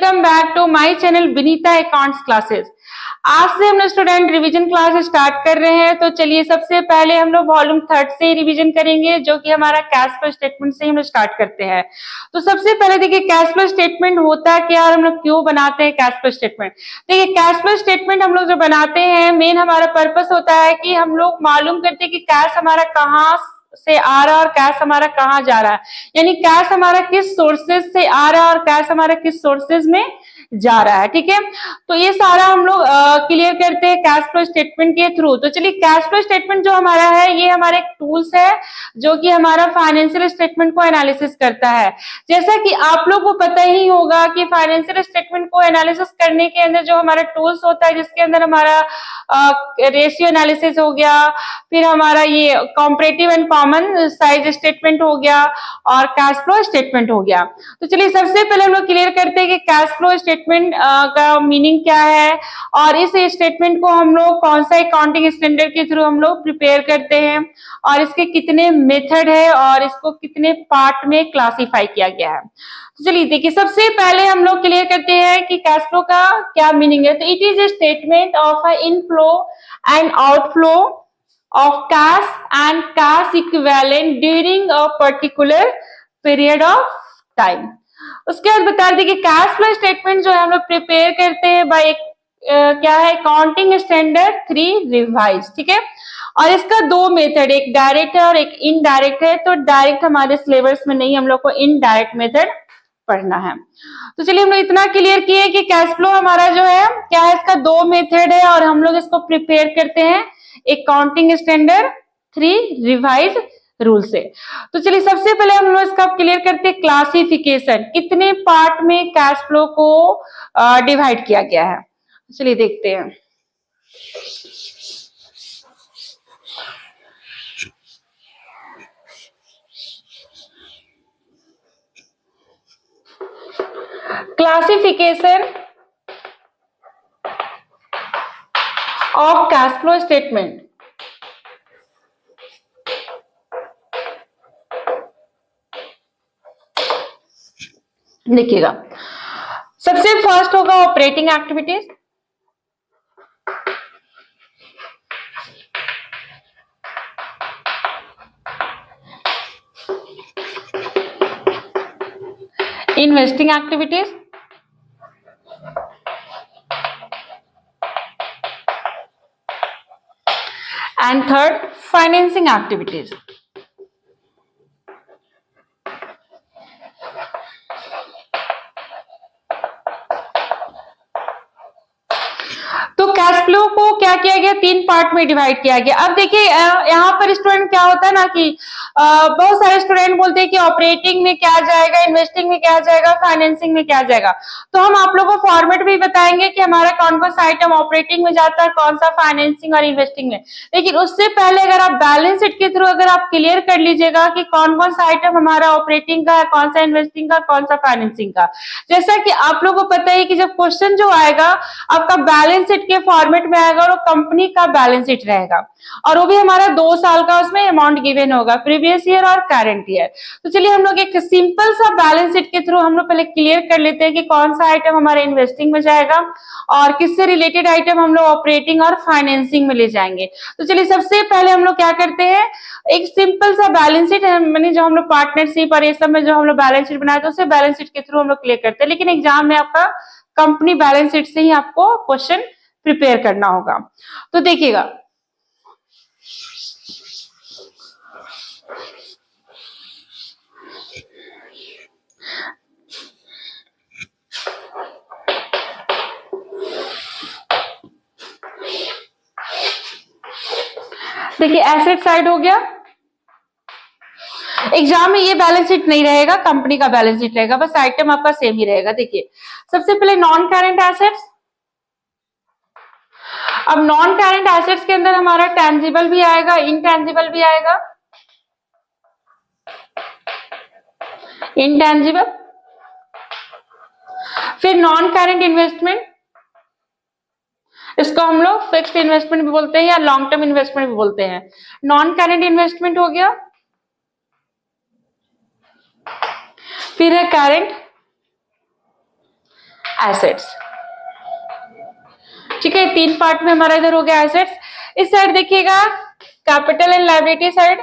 Welcome back to my channel Vinita accounts classes. आज से हम लोग स्टूडेंट रिवीजन क्लास स्टार्ट कर रहे हैं। तो चलिए सबसे पहले हम लोग वॉल्यूम 3 से रिवीजन करेंगे, जो कि हमारा कैश फ्लो स्टेटमेंट से हम लोग स्टार्ट करते हैं। तो सबसे पहले देखिए कैश फ्लो स्टेटमेंट होता है क्या और हम लोग क्यों बनाते हैं कैश फ्लो स्टेटमेंट। देखिए कैश फ्लो स्टेटमेंट हम लोग जो बनाते हैं, मेन हमारा पर्पस होता है कि हम लोग मालूम करते हैं कि कैश हमारा कहाँ से आ रहा है और कैश हमारा कहाँ जा रहा है, यानी कैश हमारा किस सोर्सेज से आ रहा है और कैश हमारा किस सोर्सेज में जा रहा है। ठीक है, तो ये सारा हम लोग क्लियर करते हैं कैश फ्लो स्टेटमेंट के थ्रू। तो चलिए कैश फ्लो स्टेटमेंट जो हमारा है, ये हमारा एक टूल्स है जो कि हमारा फाइनेंशियल स्टेटमेंट को एनालिसिस करता है। जैसा कि आप लोग को पता ही होगा कि फाइनेंशियल स्टेटमेंट को एनालिसिस करने के अंदर जो हमारा टूल्स होता है, जिसके अंदर हमारा रेशियो एनालिसिस हो गया, फिर हमारा ये comparative and common size statement हो गया और कैश फ्लो स्टेटमेंट हो गया। तो चलिए सबसे पहले हम लोग क्लियर करते हैं कि कैश फ्लो स्टेटमेंट का मीनिंग क्या है और इस स्टेटमेंट को हम लोग कौन सा अकाउंटिंग स्टैंडर्ड के थ्रू हम लोग प्रिपेयर करते हैं और इसके कितने मेथड है और इसको कितने पार्ट में क्लासिफाई किया गया है। तो चलिए देखिए सबसे पहले हम लोग क्लियर करते हैं कि कैश फ्लो का क्या मीनिंग है। तो it is a statement of a inflow and outflow of cash and cash equivalent during a particular period of time। उसके बाद बता दें कि कैश फ्लो स्टेटमेंट जो है हम लोग प्रिपेयर करते हैं बाय क्या है, अकाउंटिंग स्टैंडर्ड 3 रिवाइज। ठीक है, और इसका दो मेथड, एक डायरेक्ट है और एक इनडायरेक्ट है। तो डायरेक्ट हमारे सिलेबस में नहीं, हम लोग को इनडायरेक्ट मेथड पढ़ना है। तो चलिए हम लोग इतना क्लियर किए कि कैश फ्लो हमारा जो है क्या है, इसका दो मेथड है और हम लोग इसको प्रिपेयर करते हैं अकाउंटिंग स्टैंडर्ड 3 रिवाइज रूल से। तो चलिए सबसे पहले हम लोग इसका क्लियर करते हैं क्लासिफिकेशन, कितने पार्ट में कैश फ्लो को डिवाइड किया गया है। चलिए देखते हैं। Classification of cash flow statement. देखिएगा सबसे फर्स्ट होगा operating activities, investing activities, and third financing activities. तो कैश फ्लो को क्या किया गया, 3 पार्ट में डिवाइड किया गया। अब देखिए यहाँ पर स्टूडेंट क्या होता है ना कि बहुत सारे स्टूडेंट बोलते हैं कि ऑपरेटिंग में क्या जाएगा, इन्वेस्टिंग में क्या जाएगा, फाइनेंसिंग में क्या जाएगा। तो हम आप लोगों को फॉर्मेट भी बताएंगे कि हमारा कौन कौन सा आइटम ऑपरेटिंग में जाता है, कौन सा फाइनेंसिंग और इन्वेस्टिंग में। लेकिन उससे पहले अगर आप बैलेंस शीट के थ्रू अगर आप क्लियर कर लीजिएगा कि कौन कौन सा आइटम हमारा ऑपरेटिंग का है, कौन सा इन्वेस्टिंग का, कौन सा फाइनेंसिंग का। जैसा कि आप लोगों को पता है कि जब क्वेश्चन जो आएगा आपका बैलेंस शीट के फॉर्मेट में आएगा और कंपनी का बैलेंस शीट रहेगा और वो भी हमारा 2 साल का उसमें अमाउंट गिवन होगा, प्रीवियस ईयर और करंट ईयर। तो चलिए हम लोग एक सिंपल सा बैलेंस शीट के थ्रू हम लोग पहले क्लियर कर लेते हैं कि कौन सा आइटम हमारे इन्वेस्टिंग में जाएगा और किससे रिलेटेड आइटम हम लोग ऑपरेटिंग और फाइनेंसिंग में ले जाएंगे। तो चलिए सबसे पहले हम लोग क्या करते हैं, एक सिंपल सा बैलेंस शीट मैंने जो हम लोग पार्टनरशिप और ये सब में जो हम लोग बैलेंस शीट बनाए, तो उससे बैलेंस शीट के थ्रू हम लोग क्लियर करते हैं। लेकिन एग्जाम में आपका कंपनी बैलेंस शीट से ही आपको क्वेश्चन प्रिपेयर करना होगा। तो देखिएगा देखिए एसेट साइड हो गया। एग्जाम में ये बैलेंस शीट नहीं रहेगा, कंपनी का बैलेंस शीट रहेगा, बस आइटम आपका सेम ही रहेगा। देखिए सबसे पहले नॉन करेंट एसेट्स। अब नॉन करेंट एसेट्स के अंदर हमारा टेंजिबल भी आएगा, इनटेंजिबल भी आएगा। इनटेंजिबल, फिर नॉन करेंट इन्वेस्टमेंट, इसको हम लोग फिक्स्ड इन्वेस्टमेंट भी बोलते हैं या लॉन्ग टर्म इन्वेस्टमेंट भी बोलते हैं। नॉन करेंट इन्वेस्टमेंट हो गया, फिर है करेंट, एसेट्स। ठीक है, 3 पार्ट में हमारा इधर हो गया एसेट्स। इस साइड देखिएगा capital and liability side.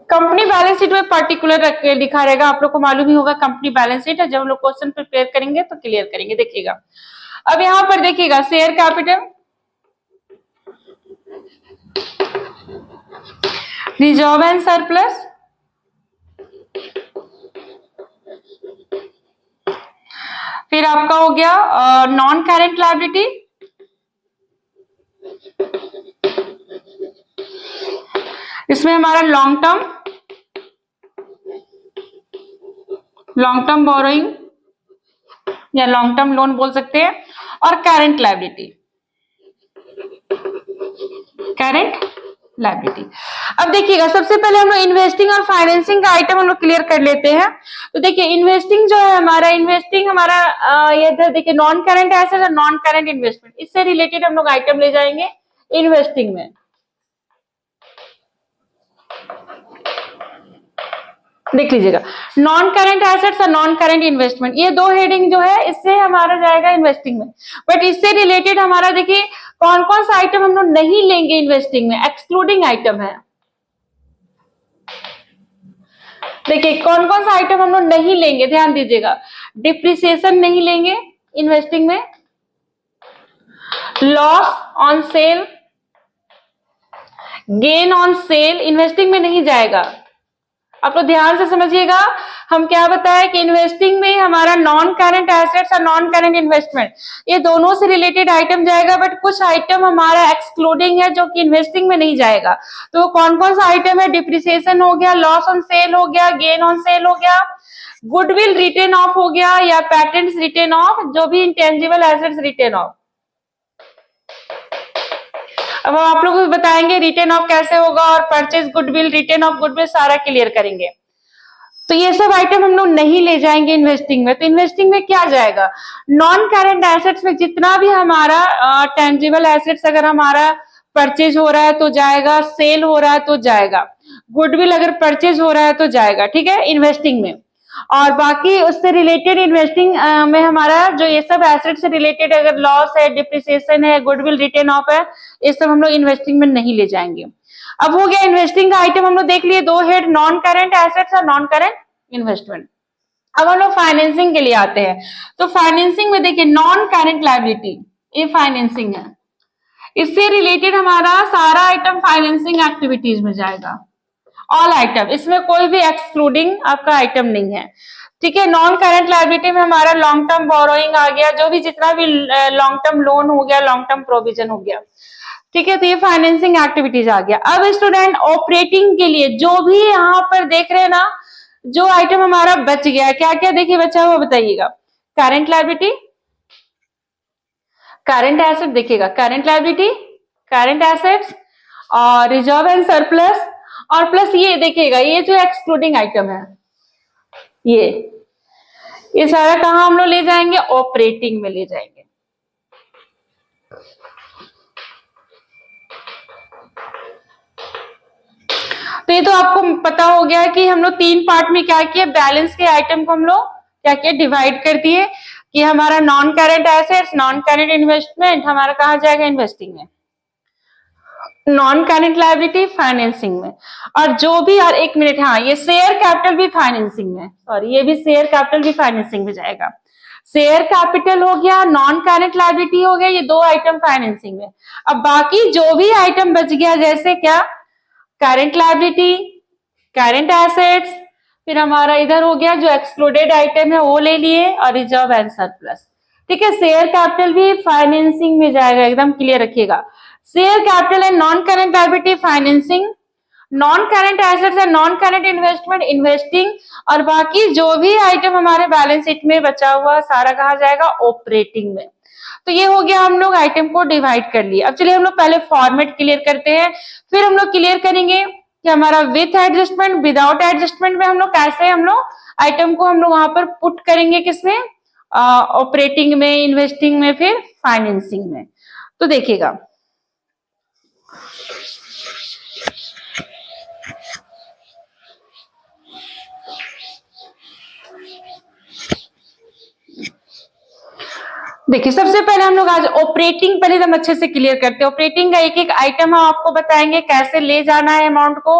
Company balance sheet में पर्टिकुलर लिखा रहेगा, आप लोग को मालूम ही होगा कंपनी बैलेंस शीट है, जब हम लोग क्वेश्चन प्रिपेयर करेंगे तो क्लियर करेंगे। देखिएगा अब यहां पर देखिएगा share capital, reserve and surplus, फिर आपका हो गया नॉन करेंट लायबिलिटी, इसमें हमारा लॉन्ग टर्म बोरोइंग या लॉन्ग टर्म लोन बोल सकते हैं, और करेंट लायबिलिटी, अब देखिएगा सबसे पहले हम लोग इन्वेस्टिंग और फाइनेंसिंग का आइटम हम लोग क्लियर कर लेते हैं। तो देखिए इन्वेस्टिंग जो है हमारा, ये इधर देखिए नॉन करेंट एसेट और नॉन करेंट इन्वेस्टमेंट, इससे रिलेटेड हम लोग आइटम ले जाएंगे इन्वेस्टिंग में। देख लीजिएगा नॉन करेंट एसेट्स और नॉन करेंट इन्वेस्टमेंट, ये दो हेडिंग जो है इससे हमारा जाएगा इन्वेस्टिंग में। बट इससे रिलेटेड हमारा देखिए कौन कौन सा आइटम हम लोग नहीं लेंगे इन्वेस्टिंग में, एक्सक्लूडिंग आइटम है। देखिए कौन कौन सा आइटम हम लोग नहीं लेंगे, ध्यान दीजिएगा। डिप्रिसिएशन नहीं लेंगे इन्वेस्टिंग में, loss on cell, gain on sale investing में नहीं जाएगा। आप लोग ध्यान से समझिएगा, हम क्या बताया कि इन्वेस्टिंग में हमारा नॉन करेंट एसेट्स और नॉन करेंट इन्वेस्टमेंट ये दोनों से रिलेटेड आइटम जाएगा, बट कुछ आइटम हमारा एक्सक्लूडिंग है जो कि इन्वेस्टिंग में नहीं जाएगा। तो कौन कौन सा आइटम है, डिप्रिसिएशन हो गया, लॉस ऑन सेल हो गया, गेन ऑन सेल हो गया, गुडविल रिटेन ऑफ हो गया या पैटेंट्स रिटेन ऑफ, जो भी इंटेंजिबल एसेट्स रिटेन ऑफ। अब हम आप लोगों को बताएंगे रिटेन ऑफ कैसे होगा, और purchase goodwill, written off goodwill सारा क्लियर करेंगे। तो ये सब आइटम हम लोग नहीं ले जाएंगे इन्वेस्टिंग में। तो इन्वेस्टिंग में क्या जाएगा, नॉन करेंट एसेट्स में जितना भी हमारा टेंजिबल एसेट्स अगर हमारा परचेज हो रहा है तो जाएगा, सेल हो रहा है तो जाएगा, गुडविल अगर परचेज हो रहा है तो जाएगा, ठीक है, इन्वेस्टिंग में। और बाकी उससे रिलेटेड इन्वेस्टिंग में हमारा जो ये सब एसेट से रिलेटेड अगर लॉस है, डिप्रिसिएशन है, गुडविल रिटेन ऑफ है, ये सब हम लोग इन्वेस्टिंग में नहीं ले जाएंगे। अब हो गया इन्वेस्टिंग का आइटम, हम लोग देख लिए दो हेड, नॉन करेंट एसेट्स और नॉन करेंट इन्वेस्टमेंट। अब हम लोग फाइनेंसिंग के लिए आते हैं। तो फाइनेंसिंग में देखिए नॉन करेंट लायबिलिटी, ये फाइनेंसिंग है, इससे रिलेटेड हमारा सारा आइटम फाइनेंसिंग एक्टिविटीज में जाएगा, ऑल आइटम, इसमें कोई भी एक्सक्लूडिंग आपका आइटम नहीं है। ठीक है, नॉन करेंट लायबिलिटी में हमारा लॉन्ग टर्म बोरोइंग आ गया, जो भी जितना भी लॉन्ग टर्म लोन हो गया, लॉन्ग टर्म प्रोविजन हो गया, ठीक है, तो ये फाइनेंसिंग एक्टिविटीज आ गया। अब स्टूडेंट ऑपरेटिंग के लिए जो भी यहाँ पर देख रहे हैं ना, जो आइटम हमारा बच गया, क्या क्या देखिए बचा हुआ बताइएगा, करंट लायबिलिटी, करंट एसेट देखिएगा, करंट लायबिलिटी, करंट एसेट्स और रिजर्व एंड सरप्लस, और प्लस ये देखिएगा ये जो एक्सक्लूडिंग आइटम है, ये सारा कहां हम लोग ले जाएंगे, ऑपरेटिंग में ले जाएंगे। तो ये तो आपको पता हो गया कि हम लोग 3 पार्ट में क्या किए, बैलेंस के आइटम को हम लोग क्या किए, डिवाइड कर दिए कि हमारा non current assets, non current investment हमारा कहाँ जाएगा, इन्वेस्टिंग में, नॉन करेंट लायबिलिटी फाइनेंसिंग में, और जो भी, और एक मिनट, हाँ ये शेयर कैपिटल भी फाइनेंसिंग में, सॉरी ये भी शेयर कैपिटल भी फाइनेंसिंग में जाएगा। शेयर कैपिटल हो गया, नॉन करेंट लायबिलिटी हो गया, ये दो आइटम फाइनेंसिंग में। अब बाकी जो भी आइटम बच गया, जैसे क्या, करंट लायबिलिटी, करंट एसेट्स, फिर हमारा इधर हो गया जो एक्सक्लूडेड आइटम है वो ले लिए, और रिजर्व एंड सरप्लस। ठीक है, शेयर कैपिटल भी फाइनेंसिंग में जाएगा, एकदम क्लियर रखिएगा। Share capital and non current liability financing, non current assets and non current investment investing, और बाकी जो भी आइटम हमारे बैलेंस शीट में बचा हुआ सारा कहा जाएगा, ऑपरेटिंग में। तो ये हो गया, हम लोग आइटम को डिवाइड कर लिए। अब चलिए हम लोग पहले फॉर्मेट क्लियर करते हैं, फिर हम लोग क्लियर करेंगे कि हमारा विथ एडजस्टमेंट, विदाउट एडजस्टमेंट में हम लोग कैसे हम लोग आइटम को हम लोग वहां पर पुट करेंगे, किसमें, ऑपरेटिंग में, इन्वेस्टिंग में, फिर फाइनेंसिंग में। तो देखिएगा देखिए सबसे पहले हम लोग आज ऑपरेटिंग पहले हम अच्छे से क्लियर करते हैं। ऑपरेटिंग का एक एक आइटम हम आपको बताएंगे, कैसे ले जाना है अमाउंट को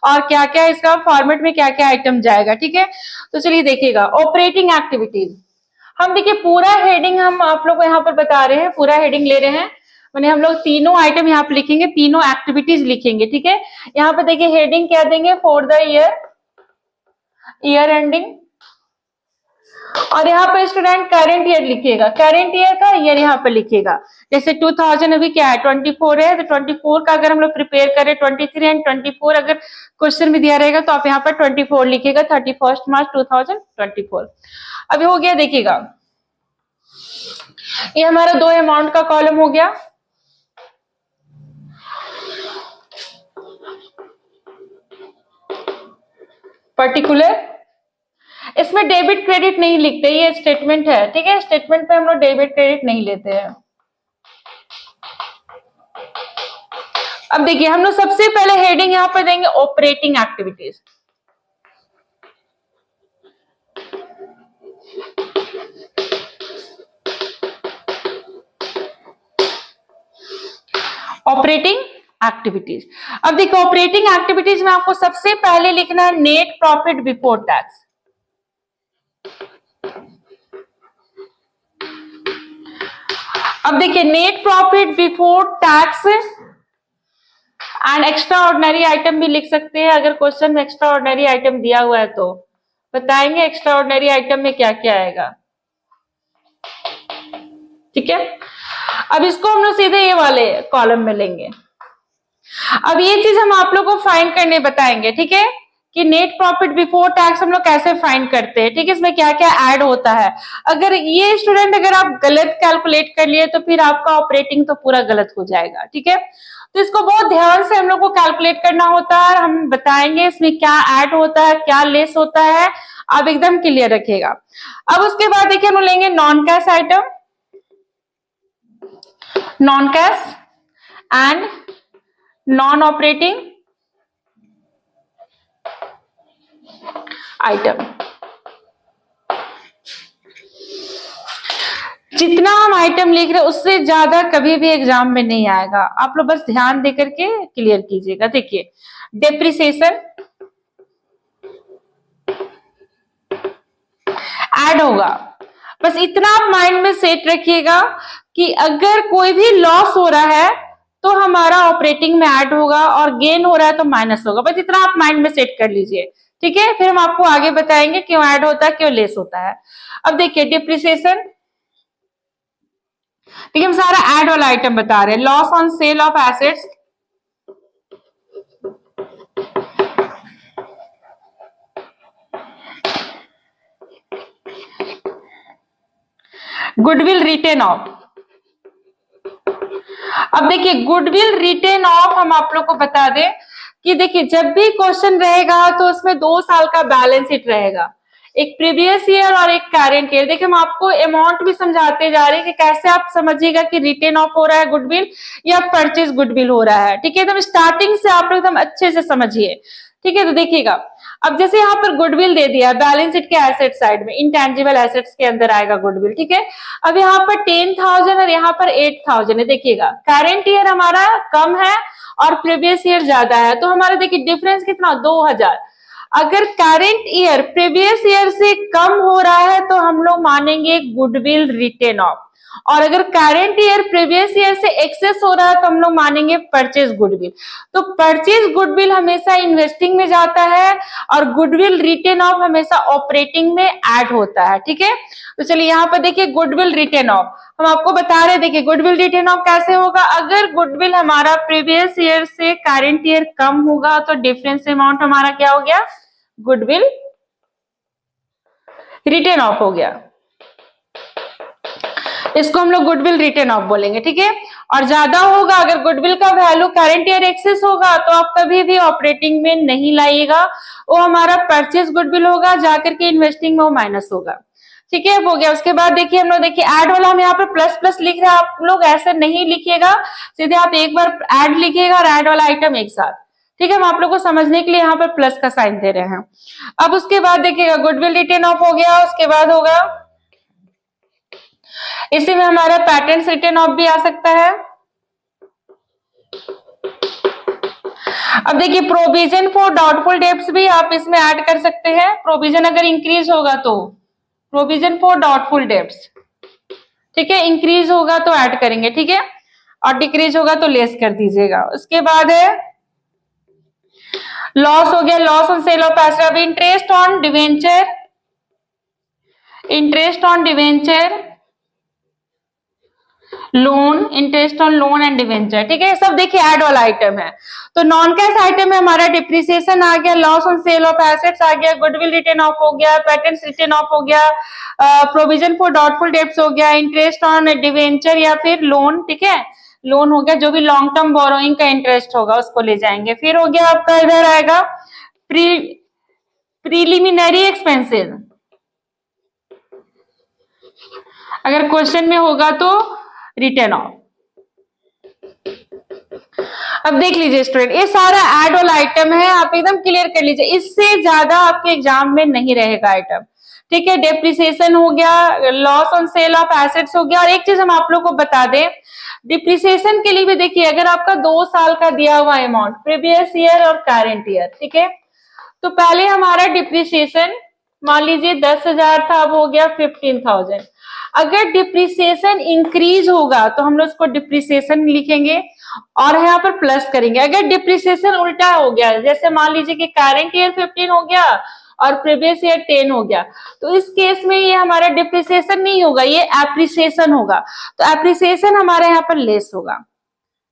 और क्या क्या इसका फॉर्मेट में क्या क्या आइटम जाएगा। ठीक है, तो चलिए देखिएगा ऑपरेटिंग एक्टिविटीज। हम देखिए पूरा हेडिंग हम आप लोग को यहाँ पर बता रहे हैं, पूरा हेडिंग ले रहे हैं, मैंने हम लोग तीनों आइटम यहाँ पे लिखेंगे, तीनों एक्टिविटीज लिखेंगे। ठीक है, यहाँ पे देखिए हेडिंग क्या देंगे, फॉर द ईयर एंडिंग, और यहाँ पे स्टूडेंट करंट ईयर लिखिएगा, करंट ईयर का ईयर यहाँ पे लिखिएगा। जैसे 2000 अभी क्या है 24 है, तो 24 का अगर हम लोग प्रिपेयर करें 23 एंड 24 अगर क्वेश्चन में दिया रहेगा तो आप यहाँ पर 24 लिखिएगा, 31 मार्च 2024। अभी हो गया, देखिएगा ये हमारा 2 अमाउंट का कॉलम हो गया। पर्टिकुलर, इसमें डेबिट क्रेडिट नहीं लिखते, ये स्टेटमेंट है। ठीक है, स्टेटमेंट पे हम लोग डेबिट क्रेडिट नहीं लेते हैं। अब देखिए हम लोग सबसे पहले हेडिंग यहां पर देंगे ऑपरेटिंग एक्टिविटीज। Operating activities. अब देखिए ऑपरेटिंग एक्टिविटीज में आपको सबसे पहले लिखना है नेट प्रॉफिट बिफोर टैक्स। अब देखिए net profit before tax and extra ordinary item भी लिख सकते हैं, अगर क्वेश्चन में एक्स्ट्रा ऑर्डिनरी आइटम दिया हुआ है तो बताएंगे एक्स्ट्रा ऑर्डिनरी आइटम में क्या क्या आएगा। ठीक है, अब इसको हम लोग सीधे ये वाले कॉलम में लेंगे। अब ये चीज हम आप लोग को फाइंड करने बताएंगे। ठीक है, कि नेट प्रॉफिट बिफोर टैक्स हम लोग कैसे फाइंड करते हैं। ठीक है, इसमें क्या क्या ऐड होता है। अगर ये स्टूडेंट अगर आप गलत कैलकुलेट कर लिए तो फिर आपका ऑपरेटिंग तो पूरा गलत हो जाएगा। ठीक है, तो इसको बहुत ध्यान से हम लोग को कैलकुलेट करना होता है, हम बताएंगे इसमें क्या ऐड होता है, क्या लेस होता है, आप एकदम क्लियर रखिएगा। अब उसके बाद देखिए हम लोग लेंगे non cash item, non cash and non operating item. जितना हम आइटम लिख रहे हैं उससे ज्यादा कभी भी एग्जाम में नहीं आएगा, आप लोग बस ध्यान दे करके क्लियर कीजिएगा। देखिए डेप्रिसिएशन ऐड होगा, बस इतना आप माइंड में सेट रखिएगा कि अगर कोई भी लॉस हो रहा है तो हमारा ऑपरेटिंग में ऐड होगा और गेन हो रहा है तो माइनस होगा, बस इतना आप माइंड में सेट कर लीजिए। ठीक है, फिर हम आपको आगे बताएंगे क्यों ऐड होता है क्यों लेस होता है। अब देखिए डिप्रिसिएशन, ठीक है, हम सारा ऐड वाला आइटम बता रहे हैं। Loss on sale of assets, goodwill written off. अब देखिए गुडविल रिटेन ऑफ हम आप लोग को बता दें कि देखिए जब भी क्वेश्चन रहेगा तो उसमें 2 साल का बैलेंस शीट रहेगा, एक प्रीवियस ईयर और एक करंट ईयर। देखिए हम आपको अमाउंट भी समझाते जा रहे हैं कि कैसे आप समझिएगा कि रिटेन ऑफ हो रहा है गुडविल या परचेज गुडविल हो रहा है। ठीक है, एकदम स्टार्टिंग से आप लोग एकदम अच्छे से समझिए। ठीक है, तो देखिएगा अब जैसे यहाँ पर गुडविल दे दिया बैलेंस शीट के एसेट साइड में, इंटेंजिबल एसेट्स के अंदर आएगा गुडविल। ठीक है, अब यहाँ पर 10,000 और यहाँ पर 8,000 है। देखिएगा करंट ईयर हमारा कम है और प्रीवियस ईयर ज्यादा है, तो हमारा देखिए डिफरेंस कितना 2,000। अगर करंट ईयर प्रीवियस ईयर से कम हो रहा है तो हम लोग मानेंगे गुडविल रिटेन ऑफ, और अगर करंट ईयर प्रीवियस ईयर से एक्सेस हो रहा है तो हम लोग मानेंगे परचेज गुडविल। तो परचेज गुडविल हमेशा इन्वेस्टिंग में जाता है और गुडविल रिटेन ऑफ हमेशा ऑपरेटिंग में ऐड होता है। ठीक है, तो चलिए यहाँ पर देखिए गुडविल रिटेन ऑफ हम आपको बता रहे हैं। देखिए गुडविल रिटेन ऑफ कैसे होगा, अगर गुडविल हमारा प्रीवियस ईयर से करंट ईयर कम होगा तो डिफरेंस अमाउंट हमारा क्या हो गया, गुडविल रिटेन ऑफ हो गया, इसको हम लोग गुडविल रिटेन ऑफ बोलेंगे। ठीक है, और ज्यादा होगा अगर गुडविल का वैल्यू करंट ईयर एक्सेस होगा तो आप कभी भी ऑपरेटिंग में नहीं लाइएगा, वो हमारा परचेज गुडविल होगा, जाकर के इन्वेस्टिंग में वो माइनस होगा। ठीक है, हो गया। उसके बाद देखिए हम लोग देखिए ऐड वाला हम यहाँ पे प्लस प्लस लिख रहे हैं, आप लोग ऐसे नहीं लिखिएगा, सीधे आप एक बार ऐड लिखिएगा और ऐड वाला आइटम एक साथ। ठीक है, हम आप लोग को समझने के लिए यहाँ पर प्लस का साइन दे रहे हैं। अब उसके बाद देखिएगा गुडविल रिटेन ऑफ हो गया, उसके बाद होगा इसी में हमारा पैटर्न रिटर्न ऑफ भी आ सकता है। अब देखिए प्रोविजन फॉर डाउटफुल डेब्ट्स भी आप इसमें ऐड कर सकते हैं। प्रोविजन अगर इंक्रीज होगा तो प्रोविजन फॉर डाउटफुल डेब्ट्स, ठीक है, इंक्रीज होगा तो ऐड करेंगे, ठीक है, और डिक्रीज होगा तो लेस कर दीजिएगा। उसके बाद है लॉस हो गया, loss on sale of asset. अब interest on debenture, interest on debenture, loan, interest on loan and debenture, ठीक है, सब देखिए ऐड वाला आइटम है। तो नॉन कैश आइटम में हमारा डिप्रिसिएशन आ गया, loss on sale of assets आ गया, गुडविल रिटर्न ऑफ हो गया, पैटेंट रिटर्न ऑफ हो गया, प्रोविजन फॉर डाउटफुल डेब्ट्स हो गया, इंटरेस्ट ऑन डिवेंचर या फिर लोन, ठीक है, लोन हो गया, जो भी लॉन्ग टर्म बोरोइंग का इंटरेस्ट होगा उसको ले जाएंगे। फिर हो गया आपका इधर आएगा प्रीलिमिनरी एक्सपेंसेस, अगर क्वेश्चन में होगा तो रिटर्न ऑफ। अब देख लीजिए स्टूडेंट, ये सारा ऐड वाला आइटम है, आप एकदम क्लियर कर लीजिए, इससे ज्यादा आपके एग्जाम में नहीं रहेगा आइटम, ठीक है। डेप्रिसिएशन हो गया, loss on sale of assets हो गया। और एक चीज हम आप लोग को बता दें, डिप्रिसिएशन के लिए भी देखिए, अगर आपका 2 साल का दिया हुआ अमाउंट प्रीवियस ईयर और करंट ईयर, ठीक है, तो पहले हमारा डिप्रिसिएशन मान लीजिए 10,000 था, अब हो गया 15,000। अगर डिप्रिसिएशन इंक्रीज होगा तो हम लोग उसको डिप्रिसिएशन लिखेंगे और यहाँ पर प्लस करेंगे। अगर डिप्रिसिएशन उल्टा हो गया, जैसे मान लीजिए कि करंट ईयर 15 हो गया और प्रीवियस ईयर 10 हो गया, तो इस केस में ये हमारा डिप्रिसिएशन नहीं होगा, ये एप्रिसिएशन होगा। तो एप्रिसिएशन हमारे यहाँ पर लेस होगा,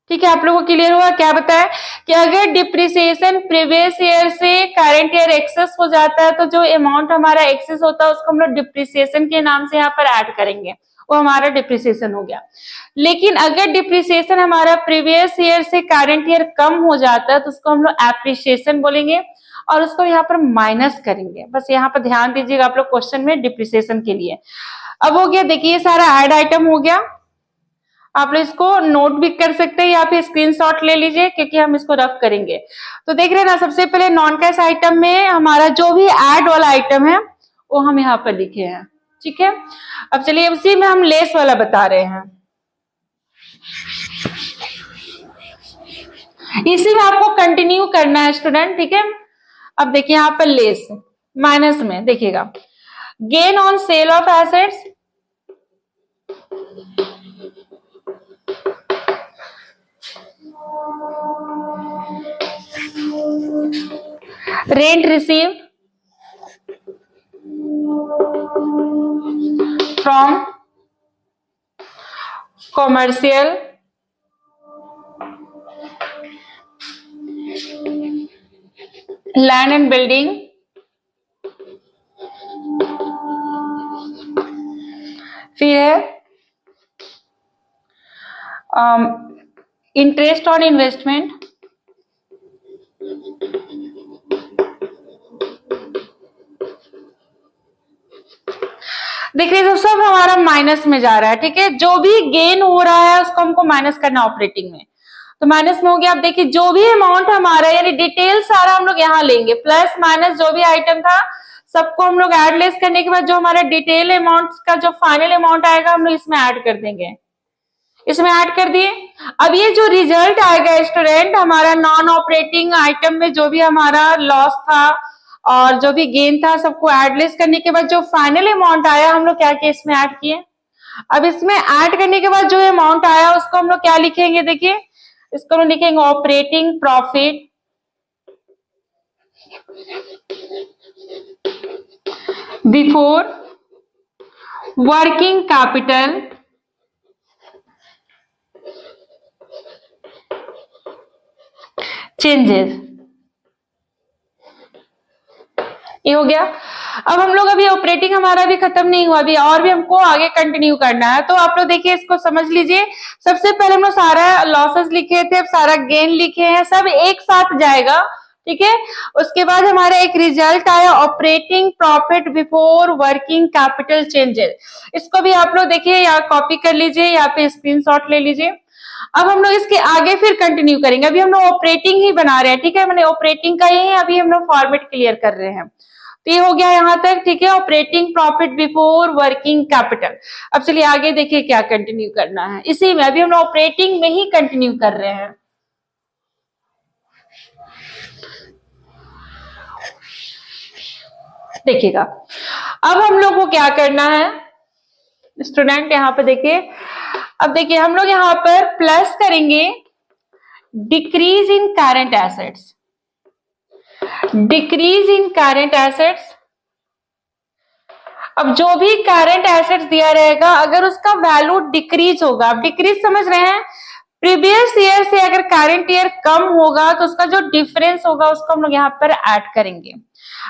ठीक है। आप लोगों को क्लियर हुआ? क्या बताया कि अगर डिप्रिसिएशन प्रीवियस ईयर से करंट ईयर एक्सेस हो जाता है तो जो अमाउंट हमारा एक्सेस होता है उसको हम लोग डिप्रिसिएशन के नाम से यहाँ पर ऐड करेंगे, वो हमारा डिप्रिसिएशन हो गया। लेकिन अगर डिप्रिसिएशन हमारा प्रीवियस ईयर से करंट ईयर कम हो जाता है तो उसको हम लोग एप्रिसिएशन बोलेंगे और उसको यहाँ पर माइनस करेंगे। बस यहाँ पर ध्यान दीजिएगा आप लोग क्वेश्चन में डिप्रिसिएशन के लिए। अब हो गया, देखिए सारा ऐड आइटम हो गया, आप लोग इसको नोट भी कर सकते हैं या फिर स्क्रीनशॉट ले लीजिए क्योंकि हम इसको रफ करेंगे। तो देख रहे हैं ना, सबसे पहले नॉन कैश आइटम में हमारा जो भी ऐड वाला आइटम है वो हम यहाँ पर लिखे हैं, ठीक है। अब चलिए उसी में हम लेस वाला बता रहे हैं, इसी में आपको कंटिन्यू करना है स्टूडेंट, ठीक है। अब देखिए यहाँ पर लेस माइनस में देखिएगा, gain on sale of assets, rent received from commercial land and building, फिर है इंटरेस्ट ऑन इन्वेस्टमेंट, देख रहे सब हमारा माइनस में जा रहा है, ठीक है। जो भी गेन हो रहा है उसको हमको माइनस करना ऑपरेटिंग में, तो माइनस में हो गया। अब देखिए जो भी अमाउंट हमारा, यानी डिटेल सारा हम लोग यहाँ लेंगे, प्लस माइनस जो भी आइटम था सबको हम लोग ऐड लेस करने के बाद जो हमारा डिटेल अमाउंट का जो फाइनल अमाउंट आएगा हम लोग इसमें ऐड कर देंगे, इसमें ऐड कर दिए। अब ये जो रिजल्ट आएगा स्टूडेंट, हमारा नॉन ऑपरेटिंग आइटम में जो भी हमारा लॉस था और जो भी गेन था सबको ऐड लेस करने के बाद जो फाइनल अमाउंट आया हम लोग क्या किए, इसमें ऐड किए। अब इसमें ऐड करने के बाद जो अमाउंट आया उसको हम लोग क्या लिखेंगे, देखिए इसको हम लिखेंगे operating profit before working capital changes, ये हो गया। अब हम लोग अभी ऑपरेटिंग हमारा भी खत्म नहीं हुआ, अभी और भी हमको आगे कंटिन्यू करना है। तो आप लोग देखिए इसको समझ लीजिए, सबसे पहले हम लोग सारा लॉसेस लिखे थे, अब सारा गेन लिखे हैं, सब एक साथ जाएगा, ठीक है। उसके बाद हमारा एक रिजल्ट आया operating profit before working capital changes, इसको भी आप लोग देखिए या कॉपी कर लीजिए या फिर स्क्रीनशॉट ले लीजिए। अब हम लोग इसके आगे फिर कंटिन्यू करेंगे, अभी हम लोग ऑपरेटिंग ही बना रहे हैं, ठीक है, मैंने ऑपरेटिंग का ही अभी हम लोग फॉर्मेट क्लियर कर रहे हैं। तो ये हो गया यहां तक, ठीक है, operating profit before working capital. अब चलिए आगे देखिए क्या कंटिन्यू करना है, इसी में अभी हम ऑपरेटिंग में ही कंटिन्यू कर रहे हैं। देखिएगा अब हम लोग को क्या करना है स्टूडेंट, यहां पर देखिए, अब देखिए हम लोग यहां पर प्लस करेंगे decrease in current assets, decrease in current assets. अब जो भी करंट एसेट्स दिया रहेगा अगर उसका वैल्यू डिक्रीज होगा, अब डिक्रीज समझ रहे हैं, प्रीवियस ईयर से अगर करंट ईयर कम होगा तो उसका जो डिफरेंस होगा उसको हम लोग यहाँ पर ऐड करेंगे।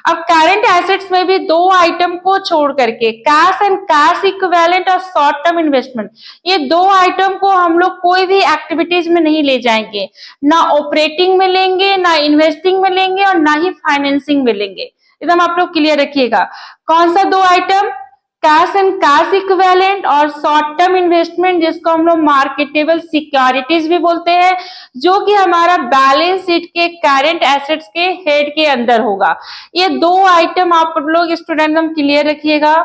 अब करंट एसेट्स में भी दो आइटम को छोड़ करके कैश एंड कैश इक्विवेलेंट और शॉर्ट टर्म इन्वेस्टमेंट, ये दो आइटम को हम लोग कोई भी एक्टिविटीज में नहीं ले जाएंगे, ना ऑपरेटिंग में लेंगे, ना इन्वेस्टिंग में लेंगे और ना ही फाइनेंसिंग में लेंगे। एकदम आप लोग क्लियर रखिएगा। कौन सा दो item, cash and cash equivalent और शॉर्ट टर्म इन्वेस्टमेंट, जिसको हम लोग मार्केटेबल सिक्योरिटीज भी बोलते हैं, जो कि हमारा बैलेंस शीट के करंट एसेट्स के हेड के अंदर होगा। ये दो आइटम आप लोग स्टूडेंट हम क्लियर रखिएगा,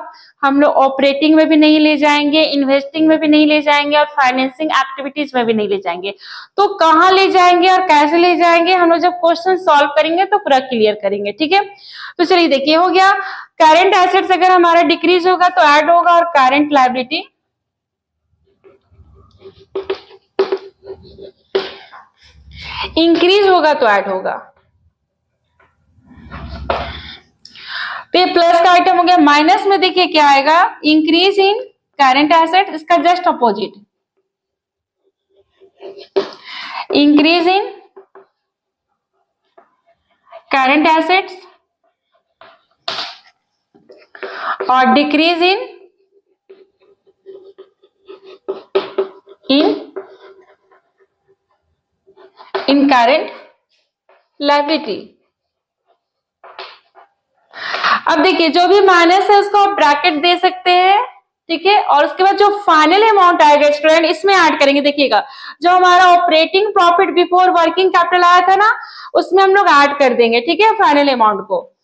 हम लोग ऑपरेटिंग में भी नहीं ले जाएंगे, इन्वेस्टिंग में भी नहीं ले जाएंगे और फाइनेंसिंग एक्टिविटीज में भी नहीं ले जाएंगे। तो कहाँ ले जाएंगे और कैसे ले जाएंगे हम लोग जब क्वेश्चन सॉल्व करेंगे तो पूरा क्लियर करेंगे, ठीक है। तो चलिए देखिए हो गया, करंट एसेट्स अगर हमारा डिक्रीज होगा तो ऐड होगा और करंट लायबिलिटी इंक्रीज होगा तो ऐड होगा। तो ये प्लस का आइटम हो गया। माइनस में देखिए क्या आएगा, इंक्रीज इन करंट एसेट, इसका just opposite, increase in current assets और डिक्रीज इन करंट लायबिलिटी। अब देखिए जो भी माइनस है उसको आप ब्रैकेट दे सकते हैं, ठीक है, और उसके बाद जो फाइनल अमाउंट आएगा स्टूडेंट इसमें ऐड करेंगे। देखिएगा जो हमारा operating profit before working capital आया था ना, उसमें हम लोग ऐड कर देंगे, ठीक है, फाइनल अमाउंट को।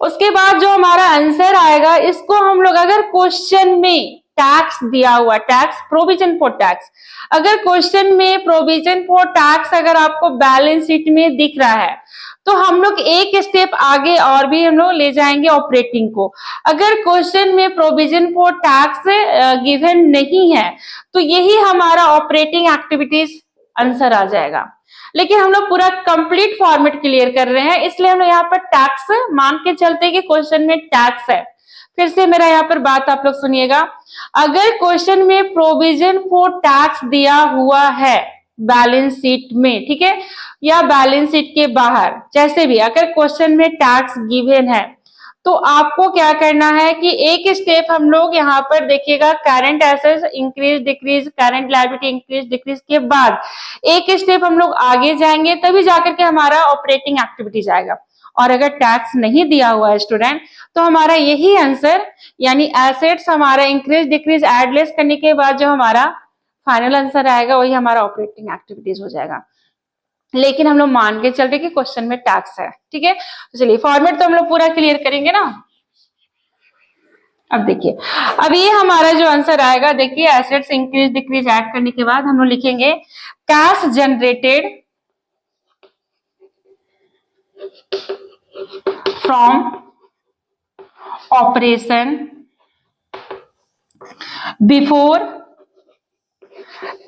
उसके बाद जो हमारा आंसर आएगा इसको हम लोग, अगर क्वेश्चन में टैक्स दिया हुआ, टैक्स प्रोविजन फॉर टैक्स, अगर क्वेश्चन में प्रोविजन फॉर टैक्स अगर आपको बैलेंस शीट में दिख रहा है तो हम लोग एक स्टेप आगे और भी हम लोग ले जाएंगे ऑपरेटिंग को। अगर क्वेश्चन में प्रोविजन फॉर टैक्स गिवन नहीं है तो यही हमारा ऑपरेटिंग एक्टिविटीज आंसर आ जाएगा। लेकिन हम लोग पूरा कंप्लीट फॉर्मेट क्लियर कर रहे हैं, इसलिए हम लोग यहाँ पर टैक्स मान के चलते कि क्वेश्चन में टैक्स है। फिर से मेरा यहाँ पर बात आप लोग सुनिएगा, अगर क्वेश्चन में प्रोविजन फॉर टैक्स दिया हुआ है बैलेंस शीट में, ठीक है, या बैलेंस शीट के बाहर, जैसे भी अगर क्वेश्चन में टैक्स गिवन है तो आपको क्या करना है कि एक स्टेप हम लोग यहाँ पर देखिएगा, current assets increase decrease, current liability increase decrease के बाद एक स्टेप हम लोग आगे जाएंगे, तभी जाकर के हमारा ऑपरेटिंग एक्टिविटीज आएगा। और अगर टैक्स नहीं दिया हुआ है स्टूडेंट तो हमारा यही आंसर, यानी एसेट्स हमारा इंक्रीज डिक्रीज एड लेस करने के बाद जो हमारा फाइनल आंसर आएगा वही हमारा ऑपरेटिंग एक्टिविटीज हो जाएगा। लेकिन हम लोग मान के चल रहे कि क्वेश्चन में टैक्स है, ठीक है। तो चलिए फॉर्मेट तो हम लोग पूरा क्लियर करेंगे ना। अब देखिए, अब ये हमारा जो आंसर आएगा, देखिए एसेट्स इंक्रीज डिक्रीज ऐड करने के बाद हम लोग लिखेंगे cash generated from operation before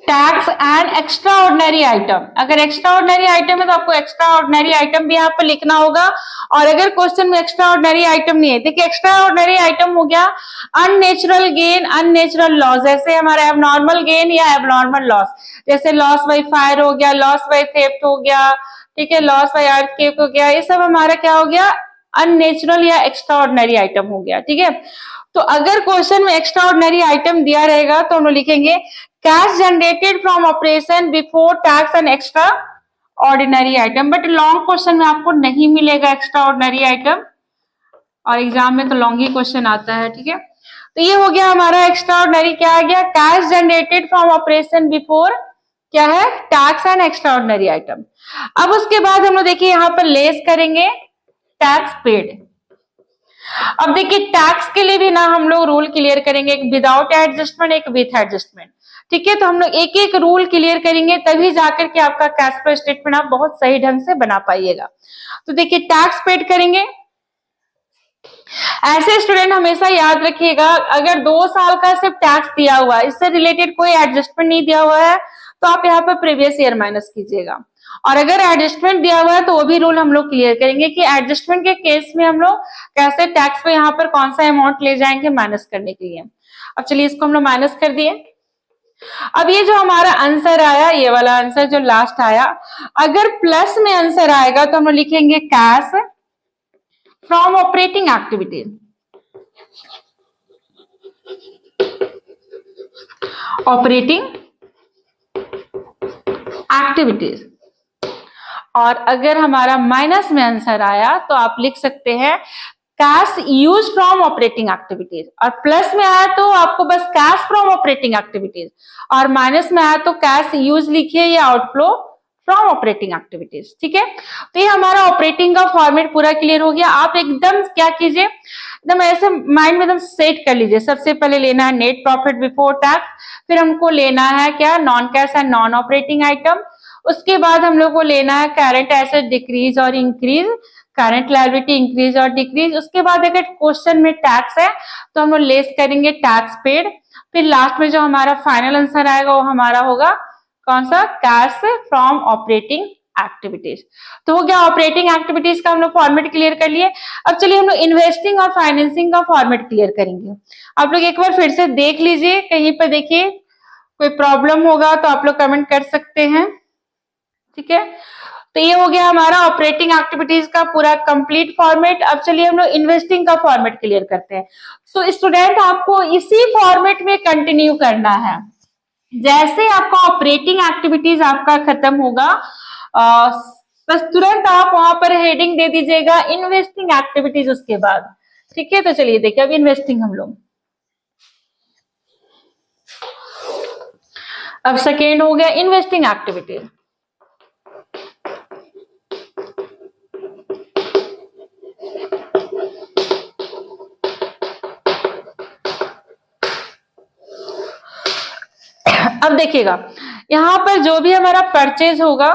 tax and extra ordinary item. अगर एक्स्ट्रा ऑर्डिनरी आइटम है तो आपको एक्स्ट्रा ऑर्डिनरी आइटम भी यहाँ पर लिखना होगा, और अगर क्वेश्चन में एक्स्ट्रा ऑर्डिनरी आइटम नहीं है, देखिए एक्स्ट्रा ऑर्डिनरी आइटम हो गया अननेचुरल गेन, अननेचुरल लॉस, जैसे हमारा एबनॉर्मल गेन या एबनॉर्मल लॉस, जैसे लॉस बाय फायर हो गया, लॉस बाय थेफ्ट हो गया, ठीक है, लॉस बाय अर्थक्वेक हो गया, ये सब हमारा क्या हो गया, अननेचुरल या एक्स्ट्रा ऑर्डिनरी आइटम हो गया, ठीक है। तो अगर क्वेश्चन में एक्स्ट्रा ऑर्डिनरी आइटम दिया रहेगा तो हम लोग लिखेंगे cash generated from operation before tax and extra ordinary item. But long question में आपको नहीं मिलेगा एक्स्ट्रा ऑर्डिनरी आइटम, और एग्जाम में तो लॉन्ग ही क्वेश्चन आता है, ठीक है। तो ये हो गया हमारा एक्स्ट्रा ऑर्डिनरी, क्या आ गया, cash generated from operation before क्या है, tax and extra ordinary item. अब उसके बाद हम लोग देखिए यहाँ पर लेस करेंगे टैक्स पेड, अब देखिए टैक्स के लिए भी ना हम लोग रूल क्लियर करेंगे, एक विदाउट एडजस्टमेंट, एक विथ एडजस्टमेंट। ठीक है, तो हम लोग एक एक रूल क्लियर करेंगे तभी जाकर के आपका कैश फ्लो स्टेटमेंट आप बहुत सही ढंग से बना पाइएगा। तो देखिए टैक्स पेड करेंगे। ऐसे स्टूडेंट हमेशा याद रखिएगा, अगर 2 साल का सिर्फ टैक्स दिया हुआ है, इससे रिलेटेड कोई एडजस्टमेंट नहीं दिया हुआ है, तो आप यहाँ पर प्रीवियस ईयर माइनस कीजिएगा। और अगर एडजस्टमेंट दिया हुआ है तो वो भी रूल हम लोग क्लियर करेंगे कि एडजस्टमेंट के केस में हम लोग कैसे टैक्स पे यहाँ पर कौन सा अमाउंट ले जाएंगे माइनस करने के लिए। अब चलिए इसको हम लोग माइनस कर दिए। अब ये जो हमारा आंसर आया, ये वाला आंसर जो लास्ट आया, अगर प्लस में आंसर आएगा तो हम लोग लिखेंगे cash from operating activities. Operating activities. और अगर हमारा माइनस में आंसर आया तो आप लिख सकते हैं cash use from operating activities. और प्लस में आया तो आपको बस कैश फ्रॉम ऑपरेटिंग एक्टिविटीज, और माइनस में आया तो कैश यूज लिखिए या आउटफ्लो फ्रॉम ऑपरेटिंग एक्टिविटीज। ठीक है, तो ये हमारा ऑपरेटिंग का फॉर्मेट पूरा क्लियर हो गया। आप एकदम क्या कीजिए, एकदम ऐसे माइंड में एकदम सेट कर लीजिए। सबसे पहले लेना है नेट प्रॉफिट बिफोर टैक्स, फिर हमको लेना है क्या, non cash and non operating item. उसके बाद हम लोग को लेना है करंट एसेट डिक्रीज और इंक्रीज, करंट लायबिलिटी इंक्रीज और डिक्रीज। उसके बाद अगर क्वेश्चन में टैक्स है तो हम लोग लेस करेंगे टैक्स पेड। फिर लास्ट में जो हमारा फाइनल आंसर आएगा वो हमारा होगा कौन सा, कैश फ्रॉम ऑपरेटिंग एक्टिविटीज। तो हो गया ऑपरेटिंग एक्टिविटीज का हम लोग फॉर्मेट क्लियर कर लिए। अब चलिए हम लोग इन्वेस्टिंग और फाइनेंसिंग का फॉर्मेट क्लियर करेंगे। आप लोग एक बार फिर से देख लीजिए, कहीं पर देखिए कोई प्रॉब्लम होगा तो आप लोग कमेंट कर सकते हैं। ठीक है, तो ये हो गया हमारा ऑपरेटिंग एक्टिविटीज का पूरा कंप्लीट फॉर्मेट। अब चलिए हम लोग इन्वेस्टिंग का फॉर्मेट क्लियर करते हैं। तो स्टूडेंट आपको इसी फॉर्मेट में कंटिन्यू करना है। जैसे आपका ऑपरेटिंग एक्टिविटीज आपका खत्म होगा, बस तुरंत आप वहां पर हेडिंग दे दीजिएगा इन्वेस्टिंग एक्टिविटीज उसके बाद। ठीक है, तो चलिए देखिए अब इन्वेस्टिंग हम लोग, अब सेकेंड हो गया इन्वेस्टिंग एक्टिविटीज। अब देखिएगा यहां पर जो भी हमारा परचेज होगा,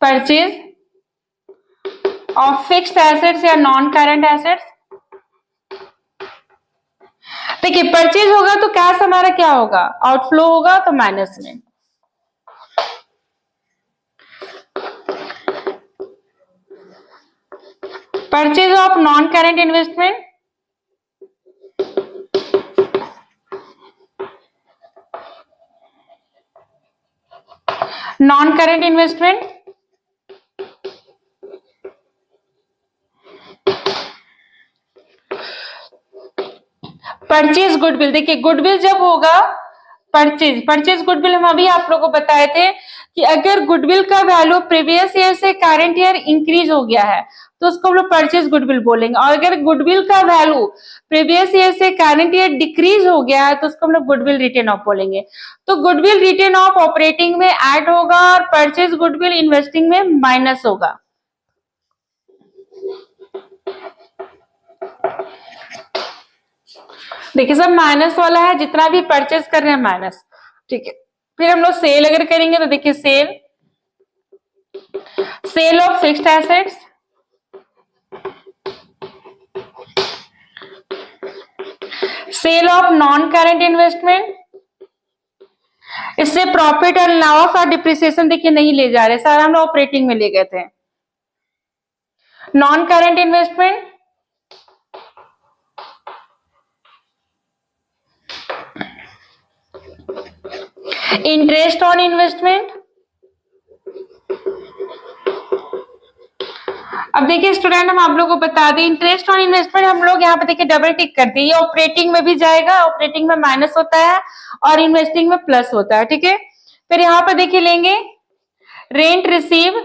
परचेज ऑफ फिक्स्ड एसेट्स या नॉन करंट एसेट्स। देखिए परचेज होगा तो कैश हमारा क्या होगा, आउटफ्लो होगा, तो माइनस में। Purchase of non current investment, non current investment, purchase goodwill. देखिए गुडविल जब होगा, परचेज गुडविल हम अभी आप लोगों को बताए थे कि अगर गुडविल का वैल्यू प्रीवियस ईयर से करंट ईयर इंक्रीज हो गया है तो उसको हम लोग परचेज गुडविल बोलेंगे। और अगर गुडविल का वैल्यू प्रीवियस ईयर से करंट ईयर डिक्रीज हो गया है तो उसको हम लोग गुडविल रिटेन ऑफ बोलेंगे। तो गुडविल रिटेन ऑफ ऑपरेटिंग में ऐड होगा और परचेज गुडविल इन्वेस्टिंग में माइनस होगा। देखिए सब माइनस वाला है, जितना भी परचेज कर रहे हैं माइनस। ठीक है, फिर हम लोग सेल अगर करेंगे तो देखिए sale of fixed assets, sale of non current investment. इससे प्रॉफिट और लॉस और डिप्रिसिएशन देखिए नहीं ले जा रहे, सारा हम लोग ऑपरेटिंग में ले गए थे। Non current investment, interest on investment. अब देखिए स्टूडेंट हम आप लोगों को बता दें, इंटरेस्ट ऑन इन्वेस्टमेंट हम लोग यहाँ पे देखिए डबल टिक करते हैं, ये ऑपरेटिंग में भी जाएगा, ऑपरेटिंग में माइनस होता है और इन्वेस्टिंग में प्लस होता है। ठीक है, फिर यहाँ पे देखिए लेंगे rent receive,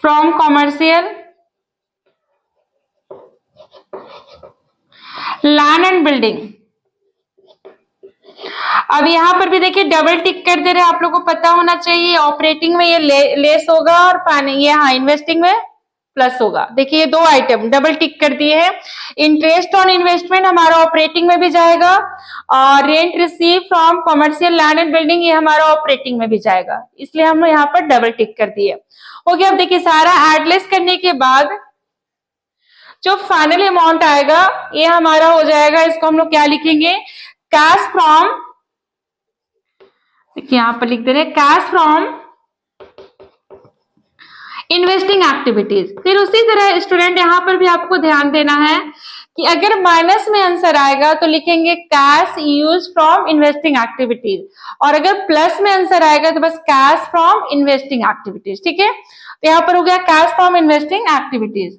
from commercial, land and building. अब यहाँ पर भी देखिए डबल टिक कर दे रहे हैं, आप लोगों को पता होना चाहिए ऑपरेटिंग में ये लेस होगा और ये हाँ इन्वेस्टिंग में प्लस होगा। देखिए ये दो आइटम डबल टिक कर दिए हैं। इंटरेस्ट ऑन इन्वेस्टमेंट हमारा ऑपरेटिंग में भी जाएगा और rent receive from commercial land and building ये हमारा ऑपरेटिंग में भी जाएगा, इसलिए हम यहाँ पर डबल टिक कर दिए। हो गया। अब देखिए सारा एडलेस करने के बाद जो फाइनल अमाउंट आएगा ये हमारा हो जाएगा, इसको हम लोग क्या लिखेंगे, कैश फ्रॉम, देखिए यहां पर लिख दे रहे हैं कैश फ्रॉम इन्वेस्टिंग एक्टिविटीज। फिर उसी तरह स्टूडेंट यहां पर भी आपको ध्यान देना है कि अगर माइनस में आंसर आएगा तो लिखेंगे cash use from investing activities, और अगर प्लस में आंसर आएगा तो बस कैश फ्रॉम इन्वेस्टिंग एक्टिविटीज। ठीक है, तो यहां पर हो गया कैश फ्रॉम इन्वेस्टिंग एक्टिविटीज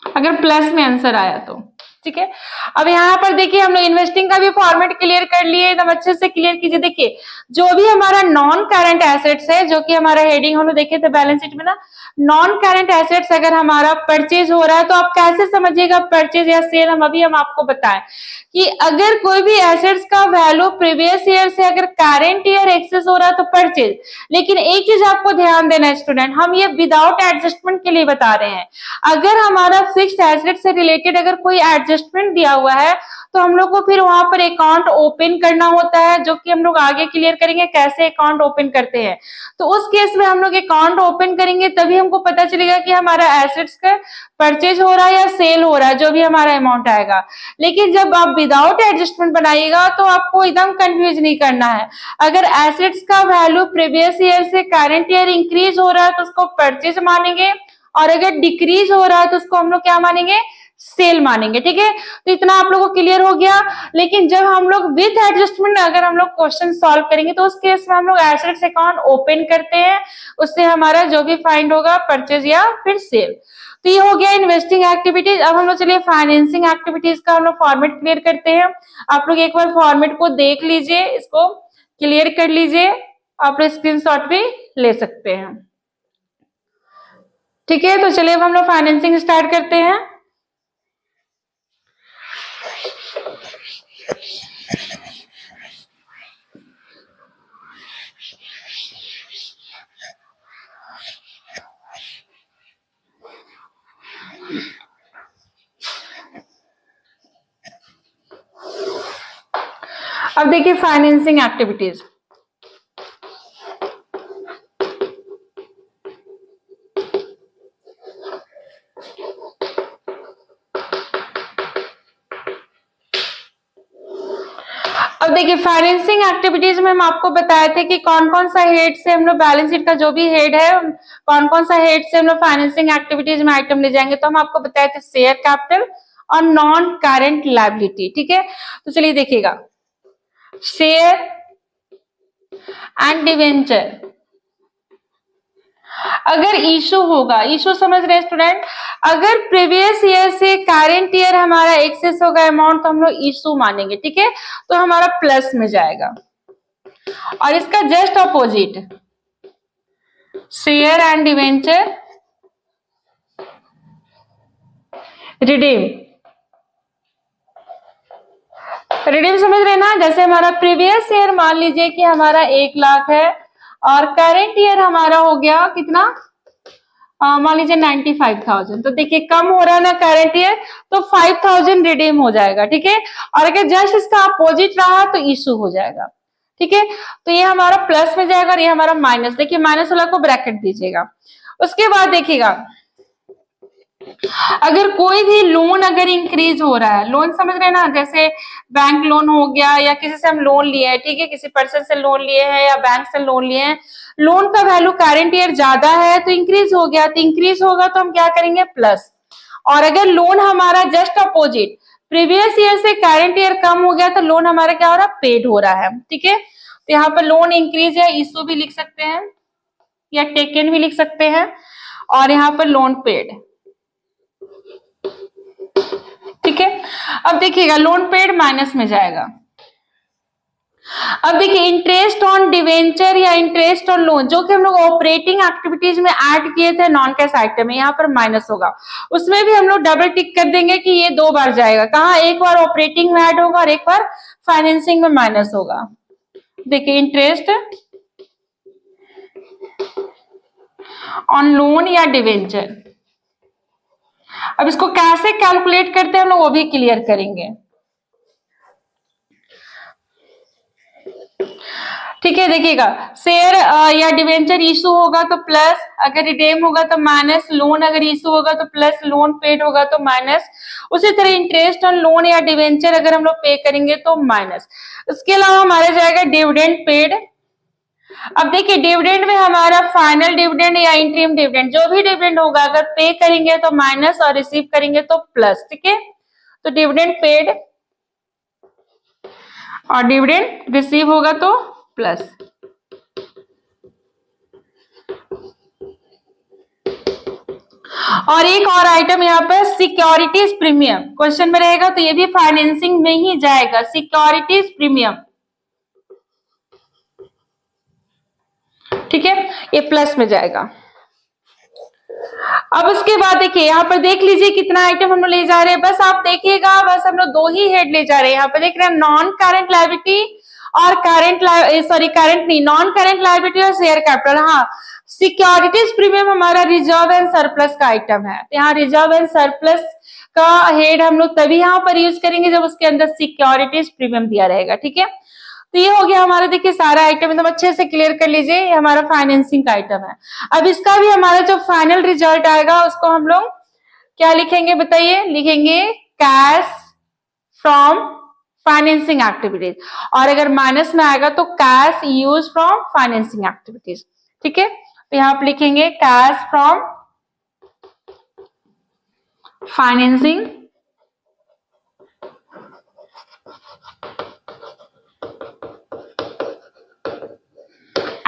अगर प्लस में आंसर आया तो। ठीक है, अब यहाँ पर देखिए हम लोग इन्वेस्टिंग का भी फॉर्मेट क्लियर कर लिए, एकदम अच्छे से क्लियर कीजिए। देखिए जो भी हमारा नॉन करंट एसेट्स है, जो कि हमारा हेडिंग हम लोग देखे थे बैलेंस शीट में ना, नॉन करंट एसेट्स अगर हमारा परचेज हो रहा है तो आप कैसे समझिएगा परचेज या सेल, हम आपको बताएं कि अगर कोई भी एसेट्स का वैल्यू प्रीवियस ईयर से अगर करंट ईयर एक्सेस हो रहा है तो परचेज। लेकिन एक चीज आपको ध्यान देना है स्टूडेंट, हम ये विदाउट एडजस्टमेंट के लिए बता रहे हैं। अगर हमारा फिक्स्ड एसेट से रिलेटेड अगर कोई एडजस्टमेंट दिया हुआ है तो हम लोग को फिर वहां पर अकाउंट ओपन करना होता है, जो कि हम लोग आगे क्लियर करेंगे कैसे अकाउंट ओपन करते हैं। तो उस केस में हम लोग अकाउंट ओपन करेंगे तभी हमको पता चलेगा कि हमारा एसेट्स का परचेज हो रहा है या सेल हो रहा है, जो भी हमारा अमाउंट आएगा। लेकिन जब आप विदाउट एडजस्टमेंट बनाइएगा तो आपको एकदम कंफ्यूज नहीं करना है। अगर एसेट्स का वैल्यू प्रीवियस ईयर से करंट ईयर इंक्रीज हो रहा है तो उसको परचेज मानेंगे, और अगर डिक्रीज हो रहा है तो उसको हम लोग क्या मानेंगे, सेल मानेंगे। ठीक है, तो इतना आप लोगों को क्लियर हो गया। लेकिन जब हम लोग विथ एडजस्टमेंट अगर हम लोग क्वेश्चन सॉल्व करेंगे तो उस केस में हम लोग एसेट्स अकाउंट ओपन करते हैं, उससे हमारा जो भी फाइंड होगा परचेज या फिर सेल। तो ये हो गया इन्वेस्टिंग एक्टिविटीज। अब हम लोग चलिए फाइनेंसिंग एक्टिविटीज का हम लोग फॉर्मेट क्लियर करते हैं। आप लोग एक बार फॉर्मेट को देख लीजिए, इसको क्लियर कर लीजिए, आप लोग स्क्रीनशॉट भी ले सकते हैं। ठीक है, तो चलिए अब हम लोग फाइनेंसिंग स्टार्ट करते हैं। अब देखिए फाइनेंसिंग एक्टिविटीज, अब देखिए फाइनेंसिंग एक्टिविटीज में हम आपको बताए थे कि कौन कौन सा हेड से हम लोग बैलेंस शीट का जो भी हेड है, कौन कौन सा हेड से हम लोग फाइनेंसिंग एक्टिविटीज में आइटम ले जाएंगे। तो हम आपको बताए थे शेयर कैपिटल और नॉन करंट लायबिलिटी। ठीक है, तो चलिए देखिएगा, शेयर एंड डिवेंचर अगर इशू होगा, इशू समझ रहे स्टूडेंट, अगर प्रीवियस ईयर से करंट ईयर हमारा एक्सेस होगा अमाउंट तो हम लोग इशू मानेंगे। ठीक है, तो हमारा प्लस में जाएगा। और इसका just opposite share and debenture redeem, redeem समझ रहे ना, जैसे हमारा प्रीवियस ईयर मान लीजिए कि हमारा 1 लाख है और करंट ईयर हमारा हो गया कितना, मान लीजिए 95,000। तो देखिए कम हो रहा है ना करंट ईयर, तो 5,000 रिडीम हो जाएगा। ठीक है, और अगर जस्ट इसका अपोजिट रहा तो इशू हो जाएगा। ठीक है, तो ये हमारा प्लस में जाएगा और ये हमारा माइनस। देखिए माइनस वाला को ब्रैकेट दीजिएगा। उसके बाद देखिएगा अगर कोई भी लोन अगर इंक्रीज हो रहा है, लोन समझ रहे हैं ना, जैसे बैंक लोन हो गया या किसी से हम लोन लिए हैं, ठीक है, किसी पर्सन से लोन लिए हैं या बैंक से लोन लिए हैं, लोन का वैल्यू करंट ईयर ज्यादा है तो इंक्रीज हो गया, तो इंक्रीज होगा तो हम क्या करेंगे, प्लस। और अगर लोन हमारा जस्ट अपोजिट प्रीवियस ईयर से करंट ईयर कम हो गया तो लोन हमारा क्या हो रहा है, पेड हो रहा है। ठीक है, तो यहाँ पर लोन इंक्रीज है, इशू भी लिख सकते हैं या टेकन भी लिख सकते हैं, और यहाँ पर लोन पेड। ठीक है, अब देखिएगा लोन पेड माइनस में जाएगा। अब देखिए इंटरेस्ट ऑन डिवेंचर या इंटरेस्ट ऑन लोन जो कि हम लोग ऑपरेटिंग एक्टिविटीज में ऐड किए थे नॉन कैश आइटम में, यहाँ पर माइनस होगा, उसमें भी हम लोग डबल टिक कर देंगे कि ये 2 बार जाएगा। कहाँ? एक बार ऑपरेटिंग में ऐड होगा और एक बार फाइनेंसिंग में माइनस होगा। देखिए इंटरेस्ट ऑन लोन या डिवेंचर, अब इसको कैसे कैलकुलेट करते हैं हम लोग वो भी क्लियर करेंगे। ठीक है, देखिएगा शेयर या डिवेंचर इशू होगा तो प्लस, अगर रिडीम होगा तो माइनस, लोन अगर इशू होगा तो प्लस, लोन पेड होगा तो माइनस। उसी तरह इंटरेस्ट ऑन लोन या डिवेंचर अगर हम लोग पे करेंगे तो माइनस। इसके अलावा हमारा जाएगा डिविडेंड पेड। अब देखिए डिविडेंड में हमारा फाइनल डिविडेंड या इंटरिम डिविडेंड जो भी डिविडेंड होगा अगर पे करेंगे तो माइनस और रिसीव करेंगे तो प्लस। ठीक है, तो डिविडेंड पेड और डिविडेंड रिसीव होगा तो प्लस। और एक और आइटम यहाँ पे सिक्योरिटीज प्रीमियम क्वेश्चन में रहेगा तो ये भी फाइनेंसिंग में ही जाएगा। सिक्योरिटीज प्रीमियम, ठीक है, ये प्लस में जाएगा। अब उसके बाद देखिए यहाँ पर देख लीजिए कितना आइटम हम लोग ले जा रहे हैं, बस आप देखिएगा, बस हम लोग 2 ही हेड ले जा रहे हैं। यहाँ पर देख रहे हैं नॉन करंट लायबिलिटी और करंट नहीं, नॉन करंट लायबिलिटी और शेयर कैपिटल। हाँ, सिक्योरिटीज प्रीमियम हमारा रिजर्व एंड सरप्लस का आइटम है, यहाँ रिजर्व एंड सरप्लस का हेड हम लोग तभी यहाँ पर यूज करेंगे जब उसके अंदर सिक्योरिटीज प्रीमियम दिया रहेगा। ठीक है, तो ये हो गया हमारा, देखिए सारा आइटम एकदम अच्छे से क्लियर कर लीजिए, ये हमारा फाइनेंसिंग का आइटम है। अब इसका भी हमारा जो फाइनल रिजल्ट आएगा उसको हम लोग क्या लिखेंगे बताइए? लिखेंगे कैश फ्रॉम फाइनेंसिंग एक्टिविटीज, और अगर माइनस में आएगा तो cash use from financing activities. ठीक है, तो यहाँ पे लिखेंगे कैश फ्रॉम फाइनेंसिंग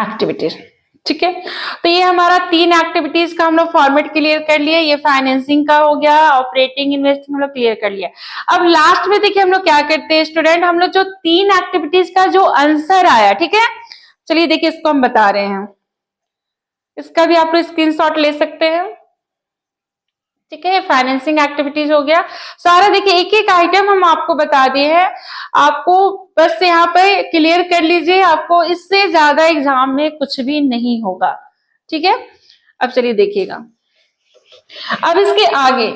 एक्टिविटीज। ठीक है, तो ये हमारा 3 एक्टिविटीज का हम लोग फॉर्मेट क्लियर कर लिए। ये फाइनेंसिंग का हो गया, ऑपरेटिंग इन्वेस्टिंग हम लोग क्लियर कर लिया। अब लास्ट में देखिए हम लोग क्या करते हैं स्टूडेंट, हम लोग जो 3 एक्टिविटीज का जो आंसर आया, ठीक है, चलिए देखिए इसको हम बता रहे हैं, इसका भी आप लोग स्क्रीनशॉट ले सकते हैं। ठीक है, फाइनेंसिंग एक्टिविटीज हो गया सारा। देखिए एक एक आइटम हम आपको बता दिए हैं, आपको बस यहाँ पे क्लियर कर लीजिए, आपको इससे ज्यादा एग्जाम में कुछ भी नहीं होगा। ठीक है, अब चलिए देखिएगा, अब इसके आगे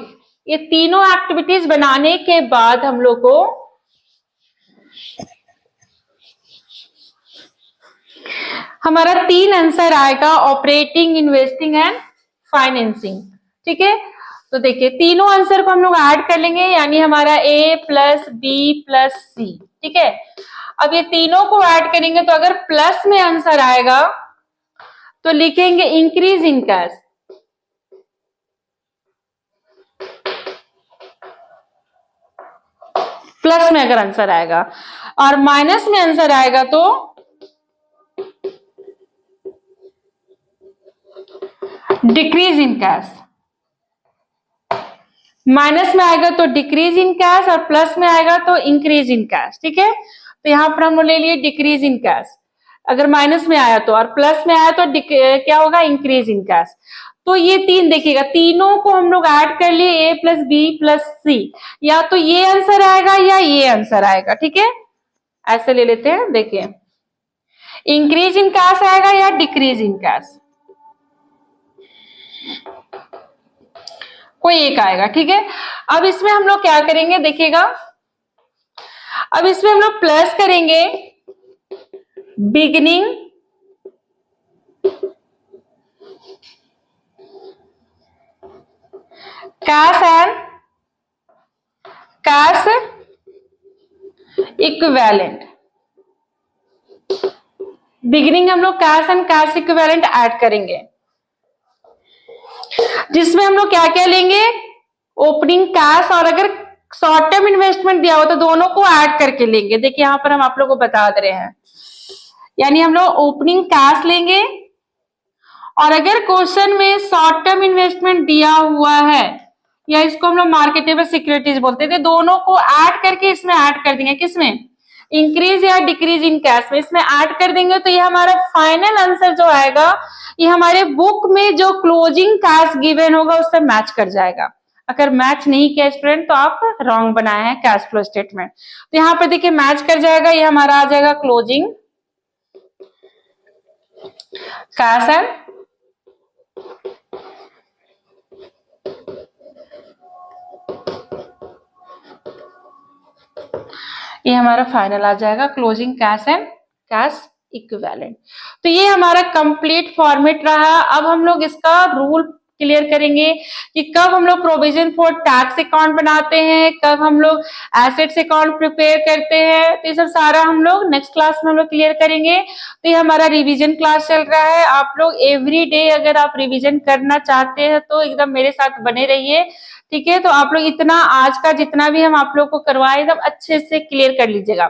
ये तीनों एक्टिविटीज बनाने के बाद हम लोग को हमारा 3 आंसर आएगा, ऑपरेटिंग, इन्वेस्टिंग एंड फाइनेंसिंग। ठीक है, तो देखिए तीनों आंसर को हम लोग ऐड कर लेंगे, यानी हमारा A plus B plus C। ठीक है, अब ये तीनों को ऐड करेंगे तो अगर प्लस में आंसर आएगा तो लिखेंगे इंक्रीज इन कैश, प्लस में अगर आंसर आएगा, और माइनस में आंसर आएगा तो डिक्रीज इन कैश। माइनस में आएगा तो डिक्रीज इन कैश और प्लस में आएगा तो इंक्रीज इन कैश। ठीक है, तो यहां पर हम ले लिए डिक्रीज इन कैश, अगर माइनस में आया तो, और प्लस में आया तो क्या होगा? Increase in cash. तो ये 3 देखिएगा, तीनों को हम लोग ऐड कर लिए A plus B plus C, या तो ये आंसर आएगा या ये आंसर आएगा। ठीक है, ऐसे ले लेते हैं, देखिए इंक्रीज इन कैश आएगा या डिक्रीज इन कैश, कोई एक आएगा। ठीक है, अब इसमें हम लोग क्या करेंगे देखिएगा, अब इसमें हम लोग प्लस करेंगे beginning cash and cash equivalent. Beginning हम लोग cash and cash equivalent add करेंगे, जिसमें हम लोग क्या क्या लेंगे? ओपनिंग कैश, और अगर शॉर्ट टर्म इन्वेस्टमेंट दिया हो तो दोनों को ऐड करके लेंगे। देखिए यहाँ पर हम आप लोगों को बता दे रहे हैं, यानी हम लोग ओपनिंग कैश लेंगे, और अगर क्वेश्चन में शॉर्ट टर्म इन्वेस्टमेंट दिया हुआ है, या इसको हम लोग मार्केटेबल सिक्योरिटीज बोलते थे, दोनों को ऐड करके इसमें ऐड कर देंगे। किसमें? इंक्रीज या डिक्रीज इन कैश में, इसमें ऐड कर देंगे तो ये हमारा फाइनल आंसर जो आएगा ये हमारे बुक में जो क्लोजिंग कैश गिवन होगा उससे मैच कर जाएगा। अगर मैच नहीं किया स्टूडेंट तो आप रॉन्ग बनाए हैं कैश फ्लो स्टेटमेंट। तो यहाँ पर देखिए मैच कर जाएगा, ये हमारा आ जाएगा क्लोजिंग कैश एंड ये हमारा फाइनल आ जाएगा closing cash and cash equivalent. तो ये हमारा कंप्लीट फॉर्मेट रहा। अब हम लोग इसका रूल क्लियर करेंगे कि कब हम लोग प्रोविजन फॉर टैक्स अकाउंट बनाते हैं, कब हम लोग एसेट्स अकाउंट प्रिपेयर करते हैं, तो ये सब सारा हम लोग नेक्स्ट क्लास में हम लोग क्लियर करेंगे। तो ये हमारा रिवीजन क्लास चल रहा है। आप लोग एवरी डे अगर आप रिवीजन करना चाहते हैं तो एकदम मेरे साथ बने रहिए, ठीक है। तो आप लोग इतना आज का जितना भी हम आप लोग को करवाए एकदम अच्छे से क्लियर कर लीजिएगा।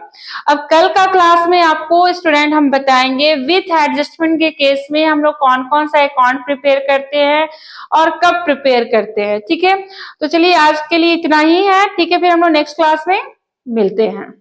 अब कल का क्लास में आपको स्टूडेंट हम बताएंगे विथ एडजस्टमेंट के केस में हम लोग कौन कौन सा अकाउंट प्रिपेयर करते हैं और कब प्रिपेयर करते हैं, ठीक है। तो चलिए आज के लिए इतना ही है, ठीक है। फिर हम लोग नेक्स्ट क्लास में मिलते हैं।